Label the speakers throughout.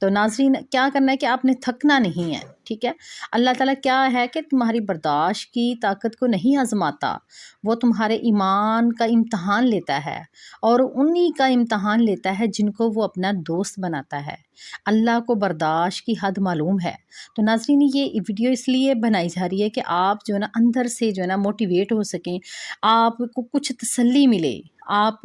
Speaker 1: تو ناظرین کیا کرنا ہے کہ آپ نے تھکنا نہیں ہے، ٹھیک ہے۔ اللہ تعالیٰ کیا ہے کہ تمہاری برداشت کی طاقت کو نہیں آزماتا، وہ تمہارے ایمان کا امتحان لیتا ہے، اور انہی کا امتحان لیتا ہے جن کو وہ اپنا دوست بناتا ہے۔ اللہ کو برداشت کی حد معلوم ہے۔ تو ناظرین یہ ویڈیو اس لیے بنائی جا رہی ہے کہ آپ جو ہے نا اندر سے جو ہے نا موٹیویٹ ہو سکیں، آپ کو کچھ تسلی ملے، آپ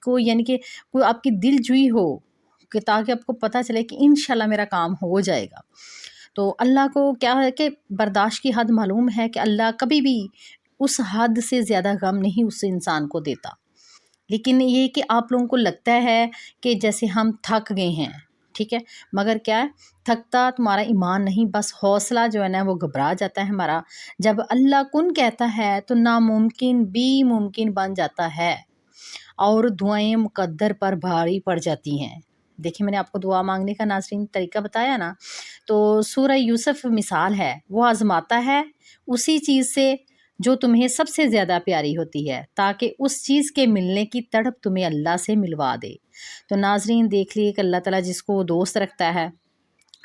Speaker 1: کو یعنی کہ کوئی آپ کی دل جوئی ہو، کہ تاکہ آپ کو پتہ چلے کہ انشاءاللہ میرا کام ہو جائے گا۔ تو اللہ کو کیا ہے کہ برداشت کی حد معلوم ہے کہ اللہ کبھی بھی اس حد سے زیادہ غم نہیں اس انسان کو دیتا، لیکن یہ کہ آپ لوگوں کو لگتا ہے کہ جیسے ہم تھک گئے ہیں، ٹھیک ہے، مگر کیا ہے، تھکتا تمہارا ایمان نہیں، بس حوصلہ جو ہے نا وہ گھبرا جاتا ہے ہمارا۔ جب اللہ کن کہتا ہے تو ناممکن بھی ممکن بن جاتا ہے، اور دعائیں مقدر پر بھاری پڑ جاتی ہیں۔ دیکھیں میں نے آپ کو دعا مانگنے کا ناظرین طریقہ بتایا نا، تو سورہ یوسف مثال ہے، وہ آزماتا ہے اسی چیز سے جو تمہیں سب سے زیادہ پیاری ہوتی ہے، تاکہ اس چیز کے ملنے کی تڑپ تمہیں اللہ سے ملوا دے۔ تو ناظرین دیکھ لیے کہ اللہ تعالیٰ جس کو دوست رکھتا ہے،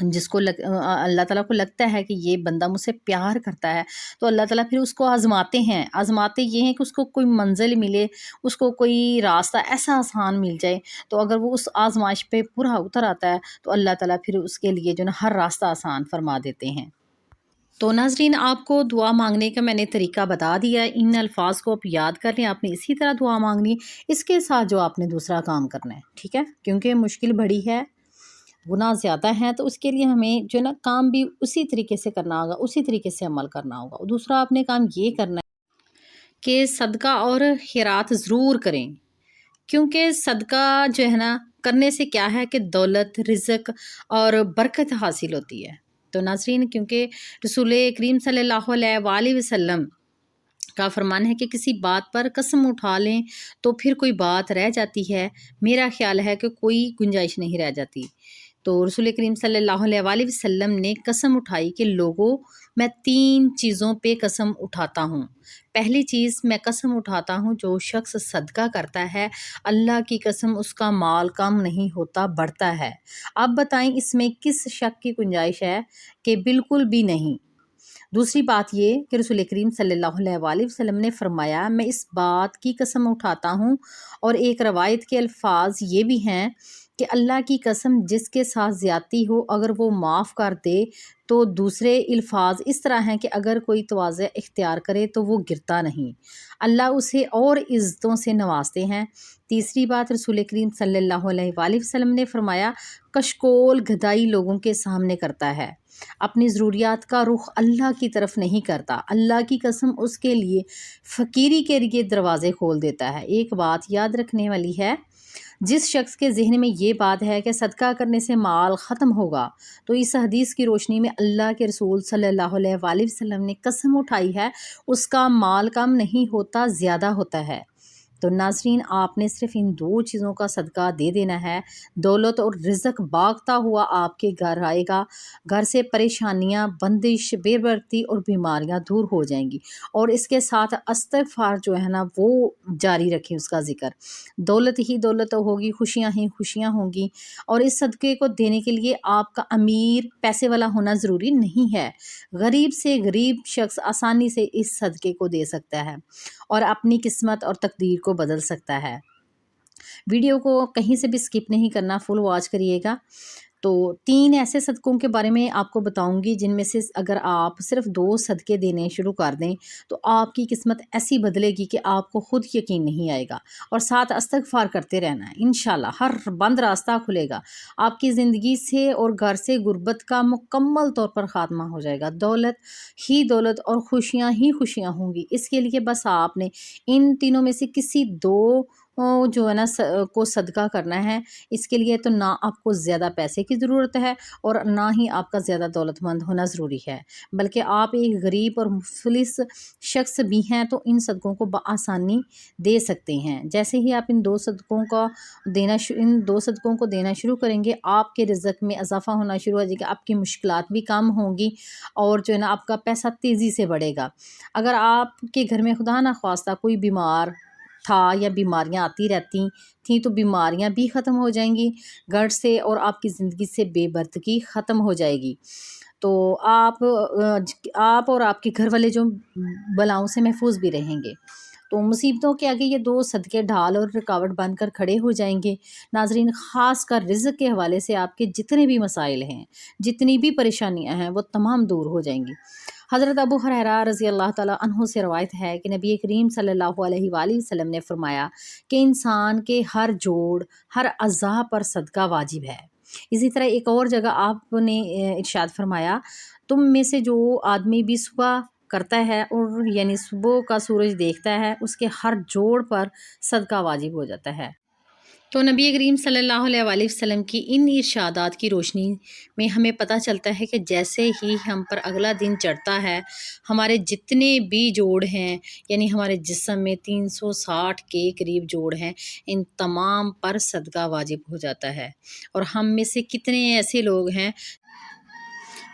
Speaker 1: جس کو اللہ تعالیٰ کو لگتا ہے کہ یہ بندہ مجھ سے پیار کرتا ہے، تو اللہ تعالیٰ پھر اس کو آزماتے ہیں۔ آزماتے یہ ہیں کہ اس کو کوئی منزل ملے، اس کو کوئی راستہ ایسا آسان مل جائے، تو اگر وہ اس آزمائش پہ پورا اتر آتا ہے تو اللہ تعالیٰ پھر اس کے لیے جو نا ہر راستہ آسان فرما دیتے ہیں۔ تو ناظرین آپ کو دعا مانگنے کا میں نے طریقہ بتا دیا ہے، ان الفاظ کو آپ یاد کر لیں، آپ نے اسی طرح دعا مانگنی، اس کے ساتھ جو آپ نے دوسرا کام کرنا ہے، ٹھیک ہے، کیونکہ مشکل بڑی ہے، گناہ زیادہ ہیں، تو اس کے لیے ہمیں جو ہے نا کام بھی اسی طریقے سے کرنا ہوگا، اسی طریقے سے عمل کرنا ہوگا۔ دوسرا آپ نے کام یہ کرنا ہے کہ صدقہ اور خیرات ضرور کریں، کیونکہ صدقہ جو ہے نا کرنے سے کیا ہے کہ دولت، رزق اور برکت حاصل ہوتی ہے۔ تو ناظرین کیونکہ رسول کریم صلی اللہ علیہ وآلہ وسلم کا فرمان ہے کہ کسی بات پر قسم اٹھا لیں تو پھر کوئی بات رہ جاتی ہے، میرا خیال ہے کہ کوئی گنجائش نہیں رہ جاتی۔ تو رسول کریم صلی اللہ علیہ وآلہ وسلم نے قسم اٹھائی کہ لوگوں میں 3 چیزوں پہ قسم اٹھاتا ہوں۔ پہلی چیز میں قسم اٹھاتا ہوں، جو شخص صدقہ کرتا ہے اللہ کی قسم اس کا مال کم نہیں ہوتا، بڑھتا ہے۔ اب بتائیں اس میں کس شک کی گنجائش ہے کہ بالکل بھی نہیں۔ دوسری بات یہ کہ رسول کریم صلی اللہ علیہ وآلہ وسلم نے فرمایا میں اس بات کی قسم اٹھاتا ہوں، اور ایک روایت کے الفاظ یہ بھی ہیں کہ اللہ کی قسم جس کے ساتھ زیادتی ہو اگر وہ معاف کر دے، تو دوسرے الفاظ اس طرح ہیں کہ اگر کوئی تواضع اختیار کرے تو وہ گرتا نہیں، اللہ اسے اور عزتوں سے نوازتے ہیں۔ تیسری بات رسول کریم صلی اللہ علیہ وآلہ وسلم نے فرمایا کشکول گدائی لوگوں کے سامنے کرتا ہے، اپنی ضروریات کا رخ اللہ کی طرف نہیں کرتا، اللہ کی قسم اس کے لیے فقیری کے لیے دروازے کھول دیتا ہے۔ ایک بات یاد رکھنے والی ہے، جس شخص کے ذہن میں یہ بات ہے کہ صدقہ کرنے سے مال ختم ہوگا، تو اس حدیث کی روشنی میں اللہ کے رسول صلی اللہ علیہ وآلہ وسلم نے قسم اٹھائی ہے اس کا مال کم نہیں ہوتا، زیادہ ہوتا ہے۔ تو ناظرین آپ نے صرف ان 2 چیزوں کا صدقہ دے دینا ہے، دولت اور رزق بھاگتا ہوا آپ کے گھر آئے گا، گھر سے پریشانیاں، بندش، بے برکتی اور بیماریاں دور ہو جائیں گی، اور اس کے ساتھ استغفار جو ہے نا وہ جاری رکھیں، اس کا ذکر، دولت ہی دولت ہوگی، خوشیاں ہی خوشیاں ہوں گی۔ اور اس صدقے کو دینے کے لیے آپ کا امیر پیسے والا ہونا ضروری نہیں ہے، غریب سے غریب شخص آسانی سے اس صدقے کو دے سکتا ہے اور اپنی قسمت اور تقدیر کو بدل سکتا ہے۔ ویڈیو کو کہیں سے بھی سکپ نہیں کرنا، فل واچ کریے گا۔ تو 3 ایسے صدقوں کے بارے میں آپ کو بتاؤں گی جن میں سے اگر آپ صرف 2 صدقے دینے شروع کر دیں تو آپ کی قسمت ایسی بدلے گی کہ آپ کو خود یقین نہیں آئے گا، اور ساتھ استغفار کرتے رہنا ہے، انشاءاللہ ہر بند راستہ کھلے گا، آپ کی زندگی سے اور گھر سے غربت کا مکمل طور پر خاتمہ ہو جائے گا، دولت ہی دولت اور خوشیاں ہی خوشیاں ہوں گی۔ اس کے لیے بس آپ نے ان تینوں میں سے کسی 2 جو ہے نا کو صدقہ کرنا ہے۔ اس کے لیے تو نہ آپ کو زیادہ پیسے کی ضرورت ہے اور نہ ہی آپ کا زیادہ دولت مند ہونا ضروری ہے، بلکہ آپ ایک غریب اور مفلس شخص بھی ہیں تو ان صدقوں کو بآسانی دے سکتے ہیں۔ جیسے ہی آپ ان 2 صدقوں کو دینا شروع کریں گے، آپ کے رزق میں اضافہ ہونا شروع ہو جائے گا، آپ کی مشکلات بھی کم ہوں گی، اور جو ہے نا آپ کا پیسہ تیزی سے بڑھے گا۔ اگر آپ کے گھر میں خدا نخواستہ کوئی بیمار تھا یا بیماریاں آتی رہتی تھیں تو بیماریاں بھی ختم ہو جائیں گی گھر سے، اور آپ کی زندگی سے بے بردگی ختم ہو جائے گی۔ تو آپ اور آپ کے گھر والے جو بلاؤں سے محفوظ بھی رہیں گے۔ تو مصیبتوں کے آگے یہ دو صدقے ڈھال اور رکاوٹ بن کر کھڑے ہو جائیں گے۔ ناظرین، خاص کر رزق کے حوالے سے آپ کے جتنے بھی مسائل ہیں، جتنی بھی پریشانیاں ہیں، وہ تمام دور ہو جائیں گی۔ حضرت ابو ہریرہ رضی اللہ تعالیٰ عنہ سے روایت ہے کہ نبی کریم صلی اللہ علیہ وآلہ وسلم نے فرمایا کہ انسان کے ہر جوڑ، ہر اعضاء پر صدقہ واجب ہے۔ اسی طرح ایک اور جگہ آپ نے ارشاد فرمایا، تم میں سے جو آدمی بھی صبح کرتا ہے اور یعنی صبح کا سورج دیکھتا ہے، اس کے ہر جوڑ پر صدقہ واجب ہو جاتا ہے۔ تو نبی کریم صلی اللہ علیہ وآلہ وسلم کی ان ارشادات کی روشنی میں ہمیں پتہ چلتا ہے کہ جیسے ہی ہم پر اگلا دن چڑھتا ہے، ہمارے جتنے بھی جوڑ ہیں، یعنی ہمارے جسم میں 360 کے قریب جوڑ ہیں، ان تمام پر صدقہ واجب ہو جاتا ہے۔ اور ہم میں سے کتنے ایسے لوگ ہیں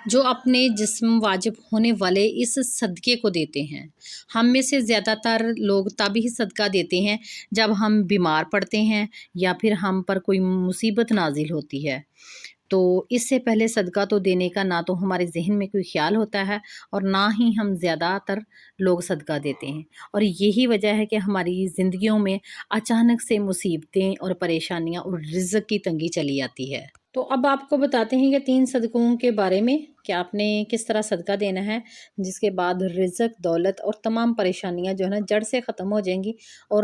Speaker 1: جو اپنے جسم واجب ہونے والے اس صدقے کو دیتے ہیں۔ ہم میں سے زیادہ تر لوگ تب ہی صدقہ دیتے ہیں جب ہم بیمار پڑتے ہیں یا پھر ہم پر کوئی مصیبت نازل ہوتی ہے۔ تو اس سے پہلے صدقہ تو دینے کا نہ تو ہمارے ذہن میں کوئی خیال ہوتا ہے اور نہ ہی ہم زیادہ تر لوگ صدقہ دیتے ہیں، اور یہی وجہ ہے کہ ہماری زندگیوں میں اچانک سے مصیبتیں اور پریشانیاں اور رزق کی تنگی چلی آتی ہے۔ تو اب آپ کو بتاتے ہیں کہ 3 صدقوں کے بارے میں کہ آپ نے کس طرح صدقہ دینا ہے، جس کے بعد رزق، دولت اور تمام پریشانیاں جو ہے نا جڑ سے ختم ہو جائیں گی، اور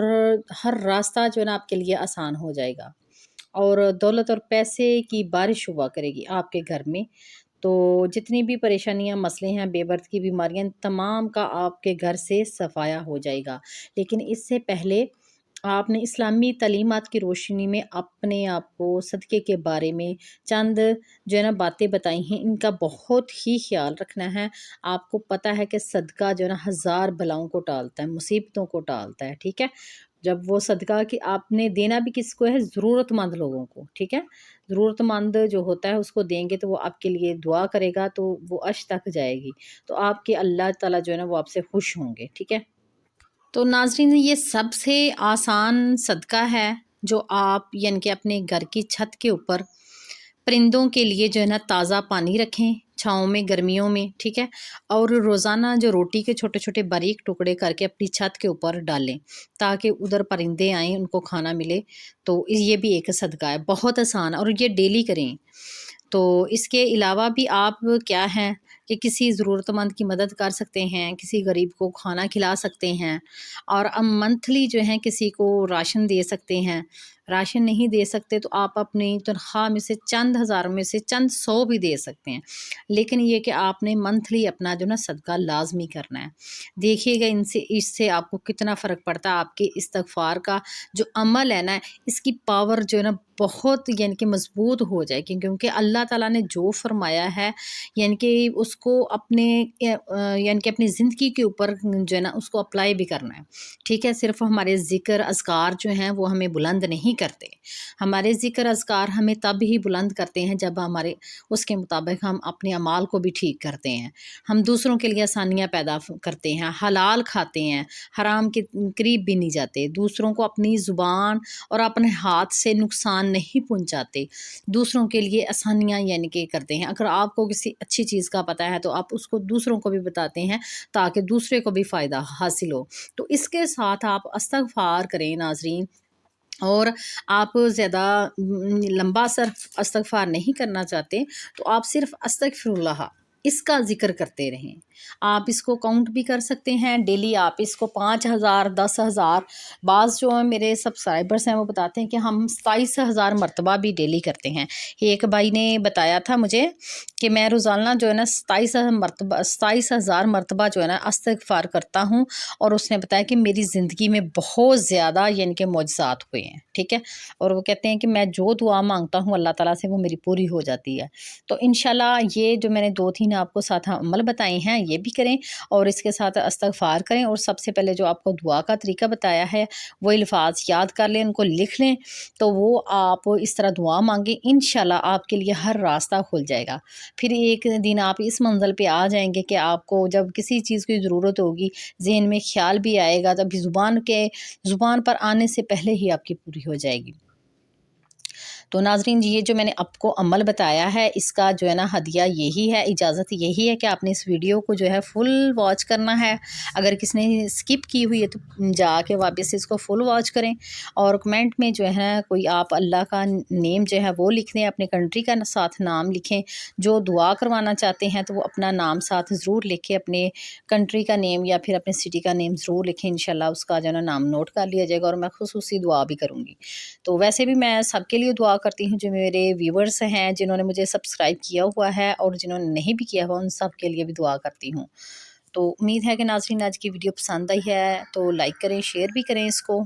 Speaker 1: ہر راستہ جو ہے نا آپ کے لیے آسان ہو جائے گا، اور دولت اور پیسے کی بارش ہوا کرے گی آپ کے گھر میں۔ تو جتنی بھی پریشانیاں، مسئلے ہیں، بے بردگی، بیماریاں، تمام کا آپ کے گھر سے صفایا ہو جائے گا۔ لیکن اس سے پہلے آپ نے اسلامی تعلیمات کی روشنی میں اپنے آپ کو صدقے کے بارے میں چند جو ہے نا باتیں بتائی ہیں، ان کا بہت ہی خیال رکھنا ہے۔ آپ کو پتہ ہے کہ صدقہ جو ہے نا 1000 بلاؤں کو ٹالتا ہے، مصیبتوں کو ٹالتا ہے، ٹھیک ہے؟ جب وہ صدقہ کہ آپ نے دینا بھی کس کو ہے؟ ضرورت مند لوگوں کو، ٹھیک ہے؟ ضرورت مند جو ہوتا ہے اس کو دیں گے تو وہ آپ کے لیے دعا کرے گا، تو وہ عرش تک جائے گی، تو آپ کے اللہ تعالیٰ جو ہے نا وہ آپ سے خوش ہوں گے، ٹھیک ہے؟ تو ناظرین، یہ سب سے آسان صدقہ ہے جو آپ یعنی کہ اپنے گھر کی چھت کے اوپر پرندوں کے لیے جو ہے نا تازہ پانی رکھیں چھاؤں میں، گرمیوں میں، ٹھیک ہے؟ اور روزانہ جو روٹی کے چھوٹے چھوٹے باریک ٹکڑے کر کے اپنی چھت کے اوپر ڈالیں تاکہ ادھر پرندے آئیں، ان کو کھانا ملے۔ تو یہ بھی ایک صدقہ ہے، بہت آسان، اور یہ ڈیلی کریں۔ تو اس کے علاوہ بھی آپ کیا ہیں کہ کسی ضرورت مند کی مدد کر سکتے ہیں، کسی غریب کو کھانا کھلا سکتے ہیں، اور اب منتھلی جو ہیں کسی کو راشن دے سکتے ہیں۔ راشن نہیں دے سکتے تو آپ اپنی تنخواہ میں سے چند ہزار میں سے چند 100 بھی دے سکتے ہیں، لیکن یہ کہ آپ نے منتھلی اپنا جو نا صدقہ لازمی کرنا ہے۔ دیکھیے گا اس سے آپ کو کتنا فرق پڑتا ہے۔ آپ کے استغفار کا جو عمل ہے نا، اس کی پاور جو ہے نا بہت یعنی کہ مضبوط ہو جائے گی، کیونکہ اللہ تعالیٰ نے جو فرمایا ہے یعنی کہ اس کو اپنے یعنی کہ اپنی زندگی کے اوپر جو ہے نا اس کو اپلائی بھی کرنا ہے، ٹھیک ہے؟ صرف ہمارے ذکر اذکار جو ہیں وہ ہمیں بلند نہیں کرتے، ہمارے ذکر اذکار ہمیں تب ہی بلند کرتے ہیں جب ہمارے اس کے مطابق ہم اپنے اعمال کو بھی ٹھیک کرتے ہیں، ہم دوسروں کے لیے آسانیاں پیدا کرتے ہیں، حلال کھاتے ہیں، حرام کے قریب بھی نہیں جاتے، دوسروں کو اپنی زبان اور اپنے ہاتھ سے نقصان نہیں پہنچاتے، دوسروں کے لیے آسانیاں یعنی کہ کرتے ہیں۔ اگر آپ کو کسی اچھی چیز کا پتہ ہے تو آپ اس کو دوسروں کو بھی بتاتے ہیں تاکہ دوسرے کو بھی فائدہ حاصل ہو۔ تو اس کے ساتھ آپ استغفار کریں ناظرین، اور آپ زیادہ لمبا صرف استغفار نہیں کرنا چاہتے تو آپ صرف استغفر اللہ اس کا ذکر کرتے رہیں۔ آپ اس کو کاؤنٹ بھی کر سکتے ہیں ڈیلی، آپ اس کو 5000 10,000، بعض جو میرے سبسکرائبرس ہیں وہ بتاتے ہیں کہ ہم 27,000 مرتبہ بھی ڈیلی کرتے ہیں۔ ایک بھائی نے بتایا تھا مجھے کہ میں روزانہ جو ہے نا 27,000 مرتبہ جو ہے نا استغفار کرتا ہوں، اور اس نے بتایا کہ میری زندگی میں بہت زیادہ یعنی کہ معجزات ہوئے ہیں، ٹھیک ہے؟ اور وہ کہتے ہیں کہ میں جو دعا مانگتا ہوں اللہ تعالیٰ سے وہ میری پوری ہو جاتی ہے۔ تو انشاءاللہ یہ جو میں نے 2-3 آپ کو ساتھ عمل بتائے ہیں یہ بھی کریں اور اس کے ساتھ استغفار کریں، اور سب سے پہلے جو آپ کو دعا کا طریقہ بتایا ہے وہ الفاظ یاد کر لیں، ان کو لکھ لیں، تو وہ آپ اس طرح دعا مانگیں، انشاءاللہ آپ کے لیے ہر راستہ کھل جائے گا۔ پھر ایک دن آپ اس منزل پہ آ جائیں گے کہ آپ کو جب کسی چیز کی ضرورت ہوگی، ذہن میں خیال بھی آئے گا، تب زبان پر آنے سے پہلے ہی آپ کی پوری ہو جائے گی۔ تو ناظرین جی، یہ جو میں نے آپ کو عمل بتایا ہے اس کا جو ہے نا ہدیہ یہی ہے، اجازت یہی ہے کہ آپ نے اس ویڈیو کو جو ہے فل واچ کرنا ہے۔ اگر کس نے سکپ کی ہوئی ہے تو جا کے واپس اس کو فل واچ کریں، اور کمنٹ میں جو ہے کوئی آپ اللہ کا نیم جو ہے وہ لکھ دیں، اپنے کنٹری کا ساتھ نام لکھیں، جو دعا کروانا چاہتے ہیں تو وہ اپنا نام ساتھ ضرور لکھیں، اپنے کنٹری کا نیم یا پھر اپنے سٹی کا نیم ضرور لکھیں، انشاءاللہ اس کا جو ہے نا نام نوٹ کر لیا جائے گا، اور میں خصوصی دعا بھی کروں گی۔ تو ویسے بھی میں سب کے لیے دعا کرتی ہوں جو میرے ویورز ہیں، جنہوں نے مجھے سبسکرائب کیا ہوا ہے اور جنہوں نے نہیں بھی کیا ہوا، ان سب کے لیے بھی دعا کرتی ہوں۔ تو امید ہے کہ ناظرین آج کی ویڈیو پسند آئی ہے، تو لائک کریں، شیئر بھی کریں اس کو،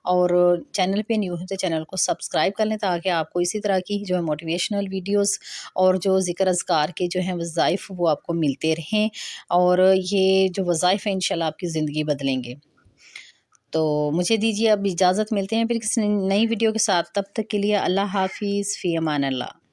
Speaker 1: اور چینل پہ نیو ہے تو چینل کو سبسکرائب کر لیں تاکہ آپ کو اسی طرح کی جو ہے موٹیویشنل ویڈیوز اور جو ذکر اذکار کے جو ہیں وظائف وہ آپ کو ملتے رہیں، اور یہ جو وظائف ہیں انشاءاللہ آپ کی زندگی بدلیں گے۔ تو مجھے دیجیے اب اجازت، ملتے ہیں پھر کسی نئی ویڈیو کے ساتھ، تب تک کے لیے اللہ حافظ، فی امان اللہ۔